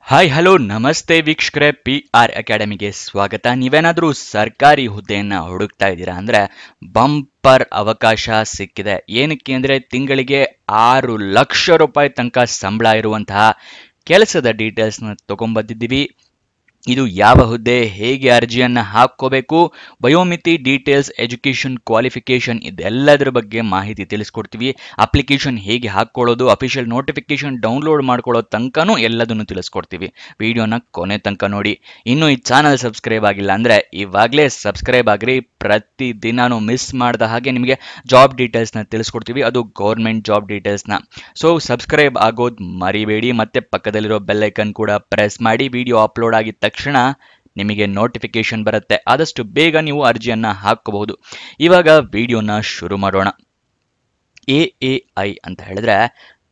Hi hello ನಮಸ್ತೆ ವೀಕ್ಷಕರೇ, PR ಅಕಾಡೆಮಿಗೆ ಸ್ವಾಗತ. ನೀವೇನಾದರೂ ಸರ್ಕಾರಿ ಹುದ್ದೆಯನ್ನ ಹುಡುಕ್ತಾ ಇದ್ದೀರಾ ಅಂದ್ರೆ ಬಂಪರ್ ಅವಕಾಶ ಸಿಕ್ಕಿದೆ. ಏನಕ್ಕೆ ಅಂದ್ರೆ ತಿಂಗಳಿಗೆ 6 ಲಕ್ಷ ರೂಪಾಯಿ ತನಕ ಸಂಬಳ ಇರುವಂತಹ ಕೆಲಸದ ಡೀಟೇಲ್ಸ್ನ ತಗೊಂಡ್ಬಂದಿದ್ದೀವಿ. ಇದು ಯಾವ ಹುದ್ದೆ, ಹೇಗೆ ಅರ್ಜಿಯನ್ನ ಹಾಕೋಬೇಕು, ವಯೋಮಿತಿ, ಡೀಟೇಲ್ಸ್, ಎಜುಕೇಷನ್, ಕ್ವಾಲಿಫಿಕೇಶನ್ ಇದೆಲ್ಲದರ ಬಗ್ಗೆ ಮಾಹಿತಿ ತಿಳಿಸ್ಕೊಡ್ತೀವಿ. ಅಪ್ಲಿಕೇಶನ್ ಹೇಗೆ ಹಾಕೊಳ್ಳೋದು, ಅಫಿಷಿಯಲ್ ನೋಟಿಫಿಕೇಶನ್ ಡೌನ್ಲೋಡ್ ಮಾಡ್ಕೊಳ್ಳೋ ತನಕನೂ ಎಲ್ಲದನ್ನು ತಿಳಿಸ್ಕೊಡ್ತೀವಿ. ವಿಡಿಯೋನ ಕೊನೆ ತನಕ ನೋಡಿ. ಇನ್ನು ಈ ಚಾನಲ್ ಸಬ್ಸ್ಕ್ರೈಬ್ ಆಗಿಲ್ಲ ಅಂದ್ರೆ ಇವಾಗಲೇ ಸಬ್ಸ್ಕ್ರೈಬ್ ಆಗ್ರಿ. ಪ್ರತಿ ದಿನಾನು ಮಿಸ್ ಮಾಡದ ಹಾಗೆ ನಿಮಗೆ ಜಾಬ್ ಡೀಟೇಲ್ಸ್ನ ತಿಳಿಸ್ಕೊಡ್ತೀವಿ, ಅದು ಗೌರ್ಮೆಂಟ್ ಜಾಬ್ ಡೀಟೇಲ್ಸ್ನ. ಸೊ ಸಬ್ಸ್ಕ್ರೈಬ್ ಆಗೋದು ಮರಿಬೇಡಿ, ಮತ್ತೆ ಪಕ್ಕದಲ್ಲಿರೋ ಬೆಲ್ ಐಕನ್ ಕೂಡ ಪ್ರೆಸ್ ಮಾಡಿ. ವಿಡಿಯೋ ಅಪ್ಲೋಡ್ ಆಗಿದ ತಕ್ಷಣ ನಿಮಗೆ ನೋಟಿಫಿಕೇಶನ್ ಬರುತ್ತೆ. ಆದಷ್ಟು ಬೇಗ ನೀವು ಅರ್ಜಿಯನ್ನ ಹಾಕಬಹುದು. ಇವಾಗ ವಿಡಿಯೋನ ಶುರು ಮಾಡೋಣ. AAI ಅಂತ ಹೇಳಿದ್ರೆ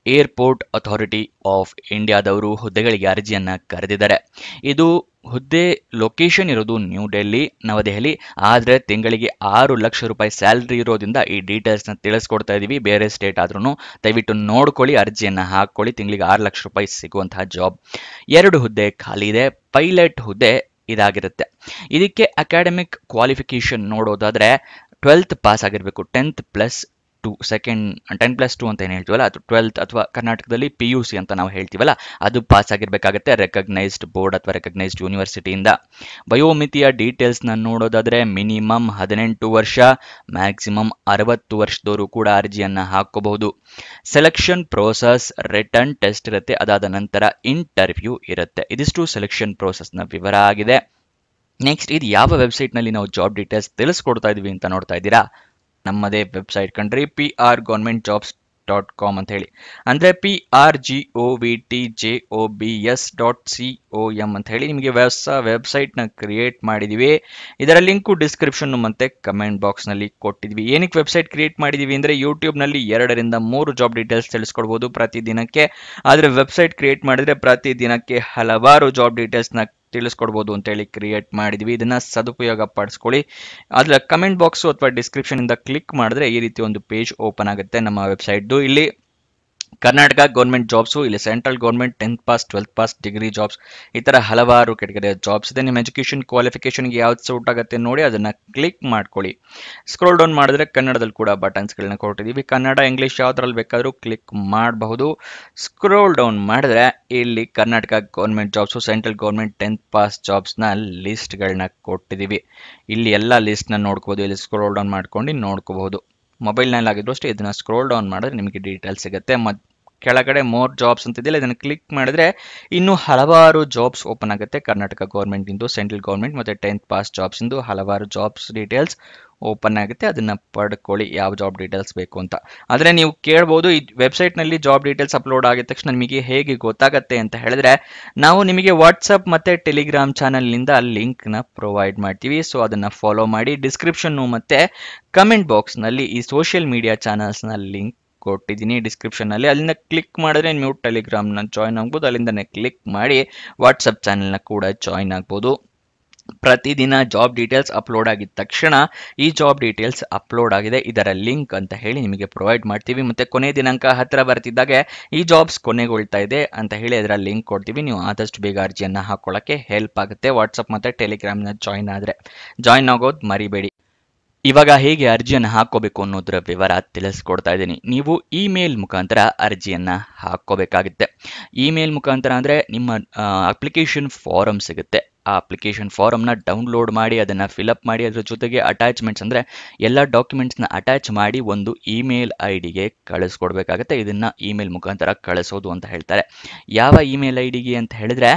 ಏರ್ಪೋರ್ಟ್ ಅಥಾರಿಟಿ ಆಫ್ ಇಂಡಿಯಾದವರು ಹುದ್ದೆಗಳಿಗೆ ಅರ್ಜಿಯನ್ನ ಕರೆದಿದ್ದಾರೆ. ಇದು ಹುದ್ದೆ ಲೊಕೇಶನ್ ಇರೋದು ನ್ಯೂ ಡೆಲ್ಲಿ, ನವದೆಹಲಿ. ಆದರೆ ತಿಂಗಳಿಗೆ 6 ಲಕ್ಷ ರೂಪಾಯಿ ಸ್ಯಾಲ್ರಿ ಇರೋದ್ರಿಂದ ಈ ಡೀಟೇಲ್ಸ್ನ ತಿಳಿಸ್ಕೊಡ್ತಾ ಇದ್ದೀವಿ. ಬೇರೆ ಸ್ಟೇಟ್ ಆದ್ರೂ ದಯವಿಟ್ಟು ನೋಡ್ಕೊಳ್ಳಿ, ಅರ್ಜಿಯನ್ನ ಹಾಕ್ಕೊಳ್ಳಿ. ತಿಂಗಳಿಗೆ 6 ಲಕ್ಷ ರೂಪಾಯಿ ಸಿಗುವಂತಹ ಜಾಬ್. 2 ಹುದ್ದೆ ಖಾಲಿ ಇದೆ. ಪೈಲಟ್ ಹುದ್ದೆ ಇದಾಗಿರುತ್ತೆ. ಇದಕ್ಕೆ ಅಕಾಡೆಮಿಕ್ ಕ್ವಾಲಿಫಿಕೇಶನ್ ನೋಡೋದಾದ್ರೆ 12th ಪಾಸ್ ಆಗಿರಬೇಕು. 10+2 ಅಂತ ಏನು ಹೇಳ್ತೀವಲ್ಲ, ಅದು 12th ಅಥವಾ ಕರ್ನಾಟಕದಲ್ಲಿ PUC ಅಂತ ನಾವು ಹೇಳ್ತೀವಲ್ಲ, ಅದು ಪಾಸ್ ಆಗಿರ್ಬೇಕಾಗತ್ತೆ ರೆಕಗ್ನೈಸ್ಡ್ ಬೋರ್ಡ್ ಅಥವಾ ರೆಕಗ್ನೈಸ್ಡ್ ಯೂನಿವರ್ಸಿಟಿಯಿಂದ. ವಯೋಮಿತಿಯ ಡೀಟೇಲ್ಸ್ನ ನೋಡೋದಾದ್ರೆ ಮಿನಿಮಮ್ 18 ವರ್ಷ, ಮ್ಯಾಕ್ಸಿಮಮ್ 60 ವರ್ಷದವರು ಕೂಡ ಅರ್ಜಿಯನ್ನ ಹಾಕೋಬಹುದು. ಸೆಲೆಕ್ಷನ್ ಪ್ರೋಸೆಸ್ ರಿಟರ್ನ್ ಟೆಸ್ಟ್ ಇರುತ್ತೆ, ಅದಾದ ನಂತರ ಇಂಟರ್ವ್ಯೂ ಇರುತ್ತೆ. ಇದಿಷ್ಟು ಸೆಲೆಕ್ಷನ್ ಪ್ರೋಸೆಸ್ನ ವಿವರ ಆಗಿದೆ. ನೆಕ್ಸ್ಟ್, ಇದು ಯಾವ ವೆಬ್ಸೈಟ್ನಲ್ಲಿ ನಾವು ಜಾಬ್ ಡೀಟೇಲ್ಸ್ ತಿಳಿಸ್ಕೊಡ್ತಾ ಇದೀವಿ ಅಂತ ನೋಡ್ತಾ ಇದ್ದೀರಾ? ನಮ್ಮದೇ ವೆಬ್ಸೈಟ್ ಕಂಡ್ರಿ, prgovernmentjobs.com ಅಂತ ಹೇಳಿ. ಅಂದರೆ prgovtjobs.com ಅಂತ ಹೇಳಿ ನಿಮಗೆ ಹೊಸ ವೆಬ್ಸೈಟ್ನ ಕ್ರಿಯೇಟ್ ಮಾಡಿದ್ದೀವಿ. ಇದರ ಲಿಂಕು ಡಿಸ್ಕ್ರಿಪ್ಷನ್ ಮತ್ತು ಕಮೆಂಟ್ ಬಾಕ್ಸ್ನಲ್ಲಿ ಕೊಟ್ಟಿದ್ವಿ. ಏನಕ್ಕೆ ವೆಬ್ಸೈಟ್ ಕ್ರಿಯೇಟ್ ಮಾಡಿದ್ದೀವಿ ಅಂದರೆ ಯೂಟ್ಯೂಬ್ನಲ್ಲಿ 2 ರಿಂದ 3 ಜಾಬ್ ಡೀಟೇಲ್ಸ್ ತಿಳಿಸ್ಕೊಡ್ಬೋದು ಪ್ರತಿದಿನಕ್ಕೆ. ಆದರೆ ವೆಬ್ಸೈಟ್ ಕ್ರಿಯೇಟ್ ಮಾಡಿದರೆ ಪ್ರತಿದಿನಕ್ಕೆ ಹಲವಾರು ಜಾಬ್ ಡೀಟೇಲ್ಸ್ನ ತಿಳಿಸ್ಕೊಡ್ಬೋದು ಅಂತೇಳಿ ಕ್ರಿಯೇಟ್ ಮಾಡಿದ್ವಿ. ಇದನ್ನ ಸದುಪಯೋಗ ಪಡಿಸ್ಕೊಳ್ಳಿ. ಅದರ ಕಮೆಂಟ್ ಬಾಕ್ಸು ಅಥವಾ ಡಿಸ್ಕ್ರಿಪ್ಷನ್ ಇಂದ ಕ್ಲಿಕ್ ಮಾಡಿದ್ರೆ ಈ ರೀತಿ ಒಂದು ಪೇಜ್ ಓಪನ್ ಆಗುತ್ತೆ ನಮ್ಮ ವೆಬ್ಸೈಟ್ದು. ಇಲ್ಲಿ ಕರ್ನಾಟಕ ಗೌರ್ಮೆಂಟ್ ಜಾಬ್ಸು, ಇಲ್ಲಿ central government 10th pass 12th pass degree jobs, ಈ ಥರ ಹಲವಾರು ಕೆಟಗರಿಯ ಜಾಬ್ಸ್ ಇದೆ. ನಿಮ್ಮ ಎಜುಕೇಷನ್ ಕ್ವಾಲಿಫಿಕೇಷನ್ಗೆ ಯಾವ್ದು ಸೂಟ್ ಆಗುತ್ತೆ ನೋಡಿ ಅದನ್ನು ಕ್ಲಿಕ್ ಮಾಡ್ಕೊಳ್ಳಿ. ಸ್ಕ್ರೋಲ್ ಡೌನ್ ಮಾಡಿದ್ರೆ ಕನ್ನಡದಲ್ಲಿ ಕೂಡ ಬಟನ್ಸ್ಗಳನ್ನ ಕೊಟ್ಟಿದ್ದೀವಿ. ಕನ್ನಡ, ಇಂಗ್ಲೀಷ್ ಯಾವ್ದ್ರಲ್ಲಿ ಬೇಕಾದರೂ ಕ್ಲಿಕ್ ಮಾಡಬಹುದು. ಸ್ಕ್ರೋಲ್ ಡೌನ್ ಮಾಡಿದ್ರೆ ಇಲ್ಲಿ Karnataka government jobs, central government 10th pass ಜಾಬ್ಸ್ನ ಲಿಸ್ಟ್ಗಳನ್ನ ಕೊಟ್ಟಿದ್ದೀವಿ. ಇಲ್ಲಿ ಎಲ್ಲ ಲಿಸ್ಟ್ನ ನೋಡ್ಕೋಬೋದು. ಇಲ್ಲಿ ಸ್ಕ್ರೋಲ್ ಡೌನ್ ಮಾಡ್ಕೊಂಡು ನೋಡ್ಕೋಬಹುದು. ಮೊಬೈಲ್ನಲ್ಲಿ ಆಗಿದ್ರು ಅಷ್ಟೇ ಇದನ್ನ ಸ್ಕ್ರೋಲ್ ಡೌನ್ ಮಾಡಿದ್ರೆ ನಿಮಗೆ ಡೀಟೇಲ್ಸ್ ಸಿಗುತ್ತೆ. ಕೆಳಗಡೆ ಮೋರ್ ಜಾಬ್ಸ್ ಅಂತಿದೆಯಲ್ಲ, ಇದನ್ನು ಕ್ಲಿಕ್ ಮಾಡಿದ್ರೆ ಇನ್ನೂ ಹಲವಾರು ಜಾಬ್ಸ್ ಓಪನ್ ಆಗುತ್ತೆ. ಕರ್ನಾಟಕ ಗೌರ್ಮೆಂಟ್ ಇಂದು, ಸೆಂಟ್ರಲ್ ಗೌರ್ಮೆಂಟ್ ಮತ್ತು 10th ಪಾಸ್ ಜಾಬ್ಸ್ ಇಂದು ಹಲವಾರು ಜಾಬ್ಸ್ ಡೀಟೇಲ್ಸ್ ಓಪನ್ ಆಗುತ್ತೆ. ಅದನ್ನ ಪಡ್ಕೊಳ್ಳಿ ಯಾವ ಜಾಬ್ ಡೀಟೇಲ್ಸ್ ಬೇಕು ಅಂತ. ಆದರೆ ನೀವು ಕೇಳ್ಬೋದು, ಈ ವೆಬ್ಸೈಟ್ನಲ್ಲಿ ಜಾಬ್ ಡೀಟೇಲ್ಸ್ ಅಪ್ಲೋಡ್ ಆಗಿದ ತಕ್ಷಣ ನಿಮಗೆ ಹೇಗೆ ಗೊತ್ತಾಗತ್ತೆ ಅಂತ ಹೇಳಿದ್ರೆ, ನಾವು ನಿಮಗೆ ವಾಟ್ಸಪ್ ಮತ್ತು ಟೆಲಿಗ್ರಾಮ್ ಚಾನಲ್ನಿಂದ ಲಿಂಕ್ನ ಪ್ರೊವೈಡ್ ಮಾಡ್ತೀವಿ. ಸೊ ಅದನ್ನು ಫಾಲೋ ಮಾಡಿ. ಡಿಸ್ಕ್ರಿಪ್ಷನ್ನು ಮತ್ತು ಕಮೆಂಟ್ ಬಾಕ್ಸ್ನಲ್ಲಿ ಈ ಸೋಷಿಯಲ್ ಮೀಡಿಯಾ ಚಾನಲ್ಸ್ನ ಲಿಂಕ್ ಕೊಟ್ಟಿದ್ದೀನಿ ಡಿಸ್ಕ್ರಿಪ್ಷನ್ನಲ್ಲಿ. ಅಲ್ಲಿಂದ ಕ್ಲಿಕ್ ಮಾಡಿದ್ರೆ ನೀವು ಟೆಲಿಗ್ರಾಮ್ನ ಜಾಯ್ನ್ ಆಗ್ಬೋದು. ಅಲ್ಲಿಂದನೇ ಕ್ಲಿಕ್ ಮಾಡಿ ವಾಟ್ಸಪ್ ಚಾನಲ್ನ ಕೂಡ ಜಾಯ್ನ್ ಆಗ್ಬೋದು. ಪ್ರತಿದಿನ ಜಾಬ್ ಡೀಟೇಲ್ಸ್ ಅಪ್ಲೋಡ್ ಆಗಿದ ತಕ್ಷಣ ಈ ಜಾಬ್ ಡೀಟೇಲ್ಸ್ ಅಪ್ಲೋಡ್ ಆಗಿದೆ, ಇದರ ಲಿಂಕ್ ಅಂತ ಹೇಳಿ ನಿಮಗೆ ಪ್ರೊವೈಡ್ ಮಾಡ್ತೀವಿ. ಮತ್ತು ಕೊನೆ ದಿನಾಂಕ ಹತ್ತಿರ ಬರ್ತಿದ್ದಾಗೆ ಈ ಜಾಬ್ಸ್ ಕೊನೆಗೊಳ್ತಾ ಇದೆ ಅಂತ ಹೇಳಿ ಅದರ ಲಿಂಕ್ ಕೊಡ್ತೀವಿ. ನೀವು ಆದಷ್ಟು ಬೇಗ ಅರ್ಜಿಯನ್ನು ಹಾಕೊಳ್ಳೋಕ್ಕೆ ಹೆಲ್ಪ್ ಆಗುತ್ತೆ. ವಾಟ್ಸಪ್ ಮತ್ತು ಟೆಲಿಗ್ರಾಮ್ನ ಜಾಯ್ನ್ ಆಗೋದು ಮರಿಬೇಡಿ. ಇವಾಗ ಹೇಗೆ ಅರ್ಜಿಯನ್ನು ಹಾಕೋಬೇಕು ಅನ್ನೋದರ ವಿವರ ತಿಳಿಸ್ಕೊಡ್ತಾ ಇದ್ದೀನಿ. ನೀವು ಇಮೇಲ್ ಮುಖಾಂತರ ಅರ್ಜಿಯನ್ನ ಹಾಕೋಬೇಕಾಗುತ್ತೆ. ಇಮೇಲ್ ಮುಖಾಂತರ ಅಂದರೆ ನಿಮ್ಮ ಅಪ್ಲಿಕೇಶನ್ ಫಾರಮ್ ಸಿಗುತ್ತೆ. ಆ ಅಪ್ಲಿಕೇಶನ್ ಫಾರಮ್ನ ಡೌನ್ಲೋಡ್ ಮಾಡಿ ಅದನ್ನು ಫಿಲಪ್ ಮಾಡಿ, ಅದರ ಜೊತೆಗೆ ಅಟ್ಯಾಚ್ಮೆಂಟ್ಸ್ ಅಂದರೆ ಎಲ್ಲ ಡಾಕ್ಯುಮೆಂಟ್ಸ್ನ ಅಟ್ಯಾಚ್ ಮಾಡಿ ಒಂದು ಇಮೇಲ್ ID ಗೆ ಕಳಿಸ್ಕೊಡ್ಬೇಕಾಗತ್ತೆ. ಇದನ್ನು ಇಮೇಲ್ ಮುಖಾಂತರ ಕಳಿಸೋದು ಅಂತ ಹೇಳ್ತಾರೆ. ಯಾವ ಇಮೇಲ್ ID ಗೆ ಅಂತ ಹೇಳಿದ್ರೆ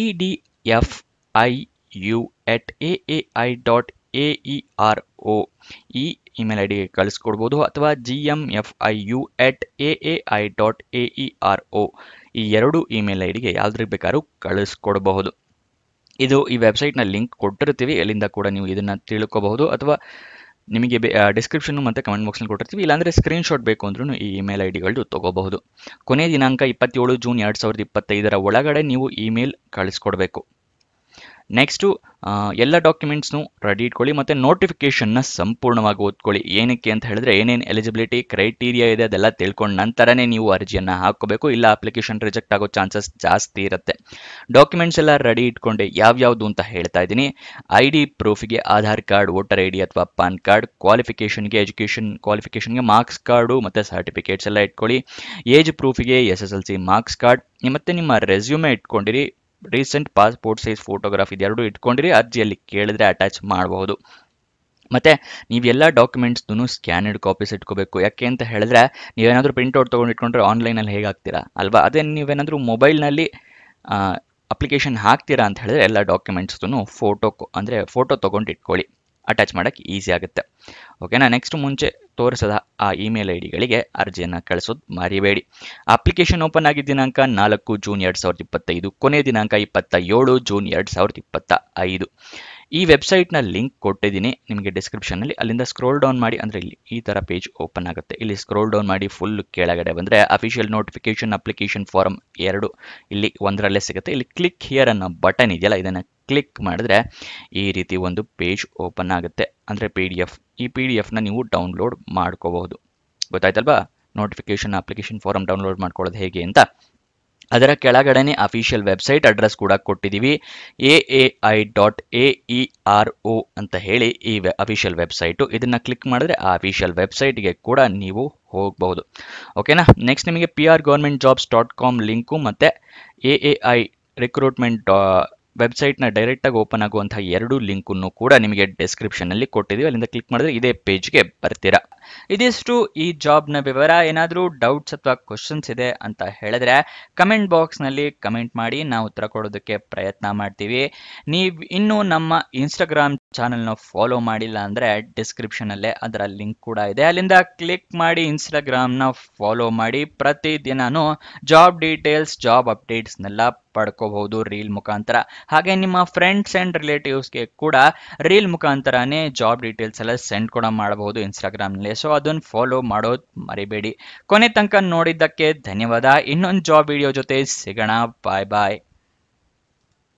edfiu@aai.aero ಈ ಇಮೇಲ್ ID ಗೆ ಕಳಿಸ್ಕೊಡ್ಬೋದು, ಅಥವಾ gmfiu@aai.aero ಈ 2 ಇಮೇಲ್ ID ಗೆ ಯಾವ್ದ್ರಿಗೆ ಬೇಕಾದ್ರೂ ಕಳಿಸ್ಕೊಡ್ಬಹುದು. ಇದು ಈ ವೆಬ್ಸೈಟ್ನ ಲಿಂಕ್ ಕೊಟ್ಟಿರ್ತೀವಿ, ಎಲ್ಲಿಂದ ಕೂಡ ನೀವು ಇದನ್ನು ತಿಳ್ಕೋಬಹುದು, ಅಥವಾ ನಿಮಗೆ ಡಿಸ್ಕ್ರಿಪ್ಷನ್ ಮತ್ತು ಕಮೆಂಟ್ ಬಾಕ್ಸ್ನಲ್ಲಿ ಕೊಟ್ಟಿರ್ತೀವಿ. ಇಲ್ಲಾಂದರೆ ಸ್ಕ್ರೀನ್ಶಾಟ್ ಬೇಕು ಅಂದ್ರೂ ಈ ಇಮೇಲ್ ID ಗಳು ತಗೋಬಹುದು. ಕೊನೆ ದಿನಾಂಕ 27 ಜೂನ್ 2025 ಒಳಗಡೆ ನೀವು ಇಮೇಲ್ ಕಳಿಸ್ಕೊಡ್ಬೇಕು. ನೆಕ್ಸ್ಟು ಎಲ್ಲ ಡಾಕ್ಯುಮೆಂಟ್ಸ್ನು ರೆಡಿ ಇಟ್ಕೊಳ್ಳಿ ಮತ್ತು ನೋಟಿಫಿಕೇಷನ್ನ ಸಂಪೂರ್ಣವಾಗಿ ಓದ್ಕೊಳ್ಳಿ. ಏನಕ್ಕೆ ಅಂತ ಹೇಳಿದ್ರೆ ಏನೇನು ಎಲಿಜಿಬಿಲಿಟಿ ಕ್ರೈಟೀರಿಯಾ ಇದೆ ಅದೆಲ್ಲ ತಿಳ್ಕೊಂಡು ನಂತರನೇ ನೀವು ಅರ್ಜಿಯನ್ನು ಹಾಕೋಬೇಕು, ಇಲ್ಲ ಅಪ್ಲಿಕೇಶನ್ ರಿಜೆಕ್ಟ್ ಆಗೋ ಚಾನ್ಸಸ್ ಜಾಸ್ತಿ ಇರುತ್ತೆ. ಡಾಕ್ಯುಮೆಂಟ್ಸ್ ಎಲ್ಲ ರೆಡಿ ಇಟ್ಕೊಂಡೆ ಯಾವ್ಯಾವುದು ಅಂತ ಹೇಳ್ತಾ ಇದ್ದೀನಿ. ID ಪ್ರೂಫಿಗೆ ಆಧಾರ್ ಕಾರ್ಡ್, ವೋಟರ್ ID ಅಥವಾ ಪಾನ್ ಕಾರ್ಡ್, ಕ್ವಾಲಿಫಿಕೇಷನ್ಗೆ ಎಜುಕೇಷನ್ ಕ್ವಾಲಿಫಿಕೇಷನ್ಗೆ ಮಾರ್ಕ್ಸ್ ಕಾರ್ಡು ಮತ್ತು ಸರ್ಟಿಫಿಕೇಟ್ಸ್ ಎಲ್ಲ ಇಟ್ಕೊಳ್ಳಿ. ಏಜ್ ಪ್ರೂಫಿಗೆ SSLC ಮಾರ್ಕ್ಸ್ ಕಾರ್ಡ್ ಮತ್ತು ನಿಮ್ಮ ರೆಸ್ಯೂಮೆ ಇಟ್ಕೊಂಡಿರಿ. ರೀಸೆಂಟ್ ಪಾಸ್ಪೋರ್ಟ್ ಸೈಜ್ ಫೋಟೋಗ್ರಾಫ್ ಇದೆರಡು ಇಟ್ಕೊಂಡಿರಿ, ಅರ್ಜಿಯಲ್ಲಿ ಕೇಳಿದ್ರೆ ಅಟ್ಯಾಚ್ ಮಾಡಬಹುದು. ಮತ್ತು ನೀವೆಲ್ಲ ಡಾಕ್ಯುಮೆಂಟ್ಸ್ದು ಸ್ಕ್ಯಾನರ್ಡ್ ಕಾಪೀಸ್ ಇಟ್ಕೋಬೇಕು. ಯಾಕೆ ಅಂತ ಹೇಳಿದ್ರೆ ನೀವೇನಾದರೂ ಪ್ರಿಂಟ್ಔಟ್ ತೊಗೊಂಡು ಇಟ್ಕೊಂಡ್ರೆ ಆನ್ಲೈನಲ್ಲಿ ಹೇಗೆ ಹಾಕ್ತೀರಾ ಅಲ್ವಾ, ಅದೇ ನೀವೇನಾದರೂ ಮೊಬೈಲ್ನಲ್ಲಿ ಅಪ್ಲಿಕೇಶನ್ ಹಾಕ್ತೀರಾ ಅಂತ ಹೇಳಿದ್ರೆ ಎಲ್ಲ ಡಾಕ್ಯುಮೆಂಟ್ಸ್ದು ಫೋಟೋ ತೊಗೊಂಡು ಇಟ್ಕೊಳ್ಳಿ, ಅಟ್ಯಾಚ್ ಮಾಡೋಕ್ಕೆ ಈಸಿ ಆಗುತ್ತೆ. ಓಕೆನಾ. ನೆಕ್ಸ್ಟ್ ಮುಂಚೆ ತೋರಿಸದ ಆ ಇಮೇಲ್ IDಗಳಿಗೆ ಅರ್ಜಿಯನ್ನು ಕಳಿಸೋದು ಮರಿಬೇಡಿ. ಅಪ್ಲಿಕೇಶನ್ ಓಪನ್ ಆಗಿದ್ದ ದಿನಾಂಕ 4 ಜೂನ್ 2025, ಕೊನೆಯ ದಿನಾಂಕ 27 ಜೂನ್ 2025. ಈ ವೆಬ್ಸೈಟ್ನ ಲಿಂಕ್ ಕೊಟ್ಟಿದ್ದೀನಿ ನಿಮಗೆ ಡಿಸ್ಕ್ರಿಪ್ಷನಲ್ಲಿ, ಅಲ್ಲಿಂದ ಸ್ಕ್ರೋಲ್ ಡೌನ್ ಮಾಡಿ. ಅಂದರೆ ಇಲ್ಲಿ ಈ ಥರ ಪೇಜ್ ಓಪನ್ ಆಗುತ್ತೆ. ಇಲ್ಲಿ ಸ್ಕ್ರೋಲ್ ಡೌನ್ ಮಾಡಿ ಫುಲ್ ಕೆಳಗಡೆ ಬಂದರೆ ಅಫಿಷಿಯಲ್ ನೋಟಿಫಿಕೇಶನ್ ಅಪ್ಲಿಕೇಶನ್ ಫಾರಮ್ 2 ಇಲ್ಲಿ ಒಂದರಲ್ಲೇ ಸಿಗುತ್ತೆ. ಇಲ್ಲಿ ಕ್ಲಿಕ್ ಹಿಯರ್ ಅನ್ನೋ ಬಟನ್ ಇದೆಯಲ್ಲ, ಇದನ್ನು ಕ್ಲಿಕ್ ಮಾಡಿದ್ರೆ ಈ ರೀತಿ ಒಂದು ಪೇಜ್ ಓಪನ್ ಆಗುತ್ತೆ. ಅಂದರೆ PDF. ಈ PDFನ ನೀವು ಡೌನ್ಲೋಡ್ ಮಾಡ್ಕೋಬಹುದು. ಗೊತ್ತಾಯ್ತಲ್ವಾ ನೋಟಿಫಿಕೇಶನ್ ಅಪ್ಲಿಕೇಶನ್ ಫಾರಮ್ ಡೌನ್ಲೋಡ್ ಮಾಡ್ಕೊಳ್ಳೋದು ಹೇಗೆ ಅಂತ. ಅದರ ಕೆಳಗಡೆನೆ ಅಫಿಷಿಯಲ್ ವೆಬ್ಸೈಟ್ ಅಡ್ರೆಸ್ ಕೂಡ ಕೊಟ್ಟಿದ್ದೀವಿ. aai.aero ಅಂತ ಹೇಳಿ ಈ ಅಫಿಷಿಯಲ್ ವೆಬ್ಸೈಟು. ಇದನ್ನು ಕ್ಲಿಕ್ ಮಾಡಿದ್ರೆ ಆ ಅಫಿಷಿಯಲ್ ವೆಬ್ಸೈಟ್ಗೆ ಕೂಡ ನೀವು ಹೋಗಬಹುದು. ಓಕೆನಾ. ನೆಕ್ಸ್ಟ್ ನಿಮಗೆ prgovernmentjobs.com ಲಿಂಕು ಮತ್ತು AAI ರಿಕ್ರೂಟ್ಮೆಂಟ್ ವೆಬ್ಸೈಟ್ನ ಡೈರೆಕ್ಟಾಗಿ ಓಪನ್ ಆಗುವಂತಹ 2 ಲಿಂಕನ್ನು ಕೂಡ ನಿಮಗೆ ಡಿಸ್ಕ್ರಿಪ್ಷನಲ್ಲಿ ಕೊಟ್ಟಿದ್ದೀವಿ. ಅಲ್ಲಿಂದ ಕ್ಲಿಕ್ ಮಾಡಿದ್ರೆ ಇದೇ ಪೇಜ್ಗೆ ಬರ್ತೀರಾ. ಇದಿಷ್ಟು ಈ ಜಾಬ್ನ ವಿವರ. ಏನಾದರೂ ಡೌಟ್ಸ್ ಅಥವಾ ಕ್ವಶನ್ಸ್ ಇದೆ ಅಂತ ಹೇಳಿದ್ರೆ ಕಮೆಂಟ್ ಬಾಕ್ಸ್ನಲ್ಲಿ ಕಮೆಂಟ್ ಮಾಡಿ, ನಾವು ಉತ್ತರ ಕೊಡೋದಕ್ಕೆ ಪ್ರಯತ್ನ ಮಾಡ್ತೀವಿ. ನೀವು ಇನ್ನೂ ನಮ್ಮ ಇನ್ಸ್ಟಾಗ್ರಾಮ್ ಚಾನಲ್ನ ಫಾಲೋ ಮಾಡಿಲ್ಲ ಅಂದರೆ ಡಿಸ್ಕ್ರಿಪ್ಷನಲ್ಲೇ ಅದರ ಲಿಂಕ್ ಕೂಡ ಇದೆ, ಅಲ್ಲಿಂದ ಕ್ಲಿಕ್ ಮಾಡಿ ಇನ್ಸ್ಟಾಗ್ರಾಮ್ನ ಫಾಲೋ ಮಾಡಿ. ಪ್ರತಿದಿನನೂ ಜಾಬ್ ಡೀಟೇಲ್ಸ್, ಜಾಬ್ ಅಪ್ಡೇಟ್ಸ್ನೆಲ್ಲ ಪಡ್ಕೋಬಹುದು ರೀಲ್ ಮುಖಾಂತರ. ಹಾಗೆ ನಿಮ್ಮ ಫ್ರೆಂಡ್ಸ್ ಆ್ಯಂಡ್ ರಿಲೇಟಿವ್ಸ್ಗೆ ಕೂಡ ರೀಲ್ ಮುಖಾಂತರನೇ ಜಾಬ್ ಡೀಟೇಲ್ಸ್ ಎಲ್ಲ ಸೆಂಡ್ ಕೂಡ ಮಾಡಬಹುದು ಇನ್ಸ್ಟಾಗ್ರಾಮ್ನಲ್ಲಿ. ಸೊ ಅದನ್ನು ಫಾಲೋ ಮಾಡೋದು ಮರಿಬೇಡಿ. ಕೊನೆ ತನಕ ನೋಡಿದ್ದಕ್ಕೆ ಧನ್ಯವಾದ. ಇನ್ನೊಂದು ಜಾಬ್ ವಿಡಿಯೋ ಜೊತೆ ಸಿಗೋಣ. ಬಾಯ್ ಬಾಯ್.